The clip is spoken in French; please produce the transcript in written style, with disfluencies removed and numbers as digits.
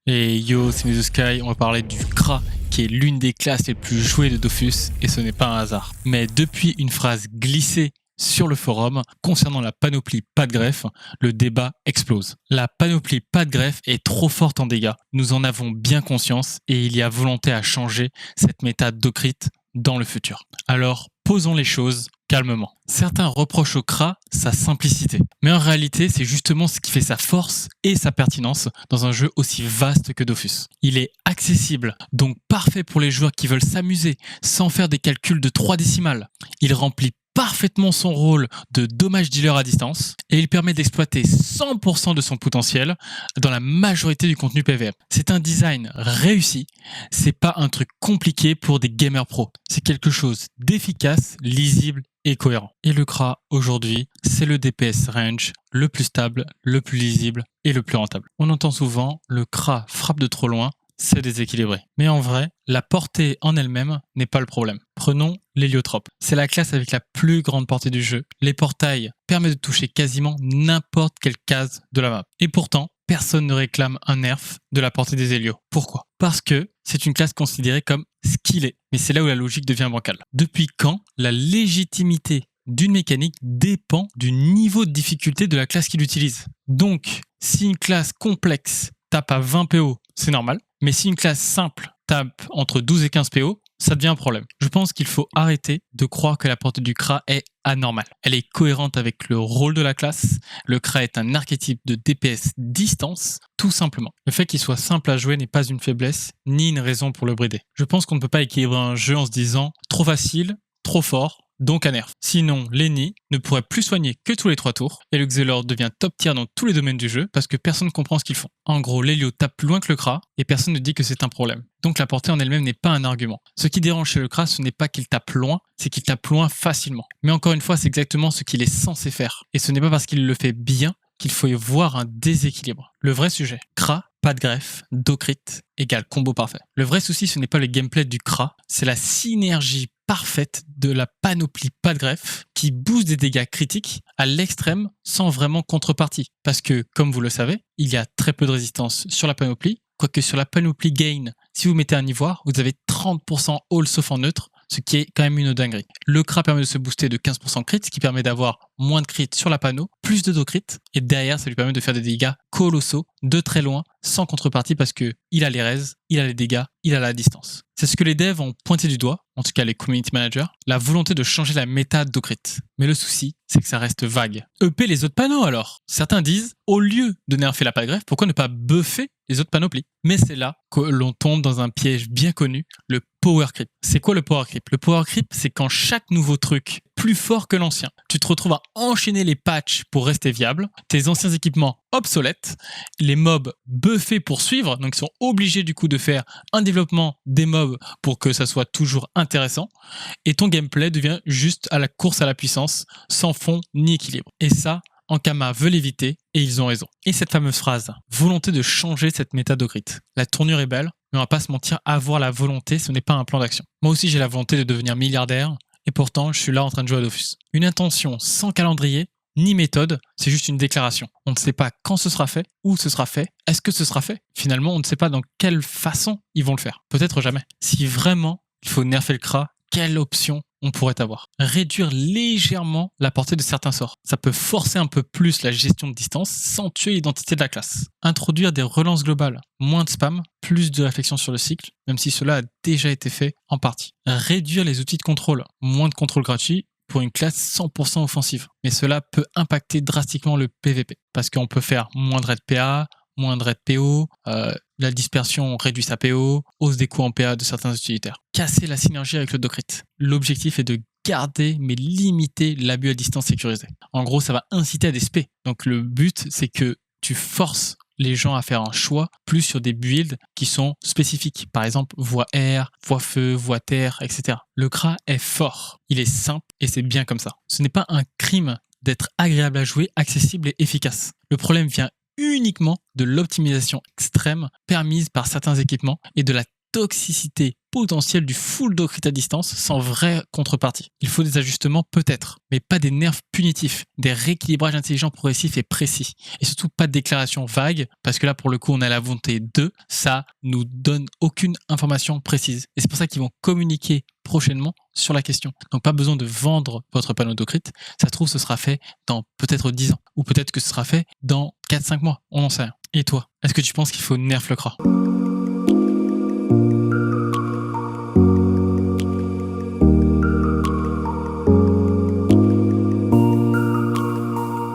Et yo, c'est The Sky, on va parler du CRA, qui est l'une des classes les plus jouées de Dofus, et ce n'est pas un hasard. Mais depuis une phrase glissée sur le forum concernant la panoplie pas de greffe, le débat explose. La panoplie pas de greffe est trop forte en dégâts, nous en avons bien conscience, et il y a volonté à changer cette méta d'Okrit dans le futur. Alors, posons les choses calmement. Certains reprochent au CRA sa simplicité, mais en réalité, c'est justement ce qui fait sa force et sa pertinence dans un jeu aussi vaste que Dofus. Il est accessible, donc parfait pour les joueurs qui veulent s'amuser sans faire des calculs de 3 décimales. Il remplit parfaitement son rôle de dommage dealer à distance et il permet d'exploiter 100% de son potentiel dans la majorité du contenu PvM. C'est un design réussi, c'est pas un truc compliqué pour des gamers pros, c'est quelque chose d'efficace, lisible et cohérent. Et le CRA aujourd'hui, c'est le DPS range le plus stable, le plus lisible et le plus rentable. On entend souvent le CRA frappe de trop loin, c'est déséquilibré. Mais en vrai, la portée en elle-même n'est pas le problème. Prenons l'héliotrope. C'est la classe avec la plus grande portée du jeu. Les portails permettent de toucher quasiment n'importe quelle case de la map. Et pourtant, personne ne réclame un nerf de la portée des hélios. Pourquoi ? Parce que c'est une classe considérée comme skillée. Mais c'est là où la logique devient bancale. Depuis quand la légitimité d'une mécanique dépend du niveau de difficulté de la classe qu'il utilise ? Donc, si une classe complexe tape à 20 PO, c'est normal. Mais si une classe simple tape entre 12 et 15 PO, ça devient un problème. Je pense qu'il faut arrêter de croire que la portée du CRA est anormale. Elle est cohérente avec le rôle de la classe. Le CRA est un archétype de DPS distance, tout simplement. Le fait qu'il soit simple à jouer n'est pas une faiblesse, ni une raison pour le brider. Je pense qu'on ne peut pas équilibrer un jeu en se disant trop facile, trop fort, donc un nerf. Sinon, Lenny ne pourrait plus soigner que tous les 3 tours, et le Xelor devient top tier dans tous les domaines du jeu parce que personne ne comprend ce qu'ils font. En gros, l'Helio tape plus loin que le CRA, et personne ne dit que c'est un problème. Donc la portée en elle-même n'est pas un argument. Ce qui dérange chez le CRA, ce n'est pas qu'il tape loin, c'est qu'il tape loin facilement. Mais encore une fois, c'est exactement ce qu'il est censé faire. Et ce n'est pas parce qu'il le fait bien qu'il faut y voir un déséquilibre. Le vrai sujet, CRA, pas de greffe, Dokrit égale combo parfait. Le vrai souci, ce n'est pas le gameplay du CRA, c'est la synergie parfaite de la panoplie pas de greffe qui booste des dégâts critiques à l'extrême sans vraiment contrepartie. Parce que, comme vous le savez, il y a très peu de résistance sur la panoplie, quoique sur la panoplie gain, si vous mettez un ivoire, vous avez 30% all sauf en neutre, ce qui est quand même une dinguerie. Le CRA permet de se booster de 15% crit, ce qui permet d'avoir moins de crit sur la panneau, plus de Dokrit, et derrière, ça lui permet de faire des dégâts colossaux, de très loin, sans contrepartie, parce que il a les raises, il a les dégâts, il a la distance. C'est ce que les devs ont pointé du doigt, en tout cas les community managers, la volonté de changer la méta de Dokrit. Mais le souci, c'est que ça reste vague. EP les autres panneaux alors. Certains disent, au lieu de nerfer la pas de greffe, pourquoi ne pas buffer les autres panoplies ? Mais c'est là que l'on tombe dans un piège bien connu, le power creep. C'est quoi le power creep ? Le power creep, c'est quand chaque nouveau truc est plus fort que l'ancien. Tu te retrouves à enchaîner les patchs pour rester viable, tes anciens équipements obsolètes, les mobs buffés pour suivre, donc ils sont obligés du coup de faire un développement des mobs pour que ça soit toujours intéressant, et ton gameplay devient juste à la course à la puissance, sans fond ni équilibre. Et ça, Ankama veut l'éviter, et ils ont raison. Et cette fameuse phrase, volonté de changer cette méta d'Okrit. La tournure est belle, mais on va pas se mentir, avoir la volonté, ce n'est pas un plan d'action. Moi aussi j'ai la volonté de devenir milliardaire, et pourtant je suis là en train de jouer à Dofus. Une intention sans calendrier, ni méthode, c'est juste une déclaration. On ne sait pas quand ce sera fait, où ce sera fait, est-ce que ce sera fait ? Finalement, on ne sait pas dans quelle façon ils vont le faire. Peut-être jamais. Si vraiment il faut nerfer le CRA, quelle option on pourrait avoir ? Réduire légèrement la portée de certains sorts. Ça peut forcer un peu plus la gestion de distance sans tuer l'identité de la classe. Introduire des relances globales, moins de spam, plus de réflexion sur le cycle, même si cela a déjà été fait en partie. Réduire les outils de contrôle, moins de contrôle gratuit, pour une classe 100% offensive. Mais cela peut impacter drastiquement le PVP, parce qu'on peut faire moins de raid PA, moins de raid PO, la dispersion réduit sa PO, hausse des coûts en PA de certains utilitaires. Casser la synergie avec le Dokrit. L'objectif est de garder mais limiter l'abus à distance sécurisé. En gros, ça va inciter à des spé. Donc le but, c'est que tu forces les gens à faire un choix plus sur des builds qui sont spécifiques. Par exemple, voie air, voie feu, voie terre, etc. Le CRA est fort, il est simple et c'est bien comme ça. Ce n'est pas un crime d'être agréable à jouer, accessible et efficace. Le problème vient uniquement de l'optimisation extrême permise par certains équipements et de la toxicité potentielle du full docrit à distance sans vraie contrepartie. Il faut des ajustements peut-être, mais pas des nerfs punitifs, des rééquilibrages intelligents, progressifs et précis. Et surtout pas de déclarations vagues, parce que là pour le coup on a la volonté de, ça nous donne aucune information précise. Et c'est pour ça qu'ils vont communiquer prochainement sur la question. Donc pas besoin de vendre votre panneau docrit, ça se trouve ce sera fait dans peut-être 10 ans, ou peut-être que ce sera fait dans 4-5 mois, on n'en sait rien. Et toi, est-ce que tu penses qu'il faut nerf le CRA ?